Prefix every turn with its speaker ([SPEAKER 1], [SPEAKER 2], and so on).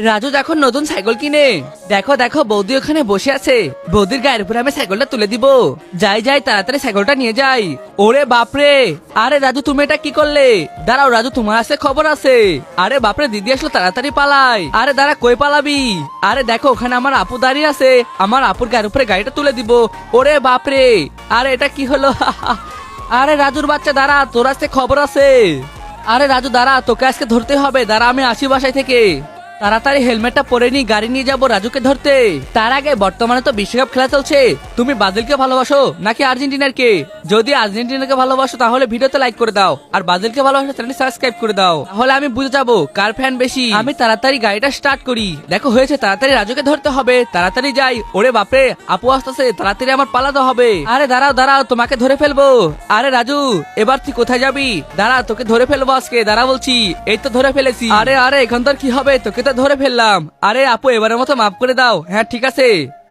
[SPEAKER 1] রাজু এখন নতুন সাইকেল কিনে। দেখো দেখো বৌদি ওখানে বসে আছে, বৌদির গায়ের উপরে আমি সাইকেলটা তুলে দিব। যাই যাই তাড়াতাড়ি সাইকেলটা নিয়ে যাই। ওরে বাপরে, আরে রাজু তুমি এটা কি করলে? দাঁড়াও রাজু, তোমার আছে খবর আছে। আরে বাপরে, দিদি আসলো, তাড়াতাড়ি পালাই। আরে দাঁড়া, কই পালাবি? আরে দেখো ওখানে আমার আপু দাঁড়িয়ে আছে, আমার আপুর গায়ের উপরে গাড়িটা তুলে দিব। ওরে বাপরে, আরে এটা কি হলো? আরে রাজুর বাচ্চা দাঁড়া, তোর আজকে খবর আছে। আরে রাজু দাঁড়া, তোকে আজকে ধরতে হবে, দাঁড়া আমি আসি বাসায় থেকে। তাড়াতাড়ি হেলমেটটা পরে নি, গাড়ি নিয়ে যাবো রাজুকে ধরতে। তার আগে বর্তমানে তো বিশ্বকাপ খেলা চলছে, তুমি ব্রাজিলকে ভালোবাসো নাকি আর্জেন্টিনার কে? যদি আর্জেন্টিনাকে ভালোবাসো তাহলে ভিডিওতে লাইক করে দাও, আর ব্রাজিলকে ভালোবাসো চ্যানেল সাবস্ক্রাইব করে দাও, তাহলে আমি বুঝে যাবো কার ফ্যান বেশি। আমি তাড়াতাড়ি গাড়িটা স্টার্ট করি। দেখো হয়েছে, তাড়াতাড়ি রাজুকে ধরতে হবে, তাড়াতাড়ি যাই। ওরে বাপরে, আপু আসতেছে, তাড়াতাড়ি আমার পালাতে হবে। আরে দাঁড়াও দাঁড়াও, তোমাকে ধরে ফেলবো। আরে রাজু, এবার তুই কোথায় যাবি? দাঁড়া, তোকে ধরে ফেলবো আজকে, দাঁড়া বলছি। এই তো ধরে ফেলেছি। আরে আরে, এখন তোর কি হবে? তোকে তো ধরে ফেললাম। আরে আপু, এবারের মতো মাফ করে দাও। হ্যাঁ ঠিক আছে।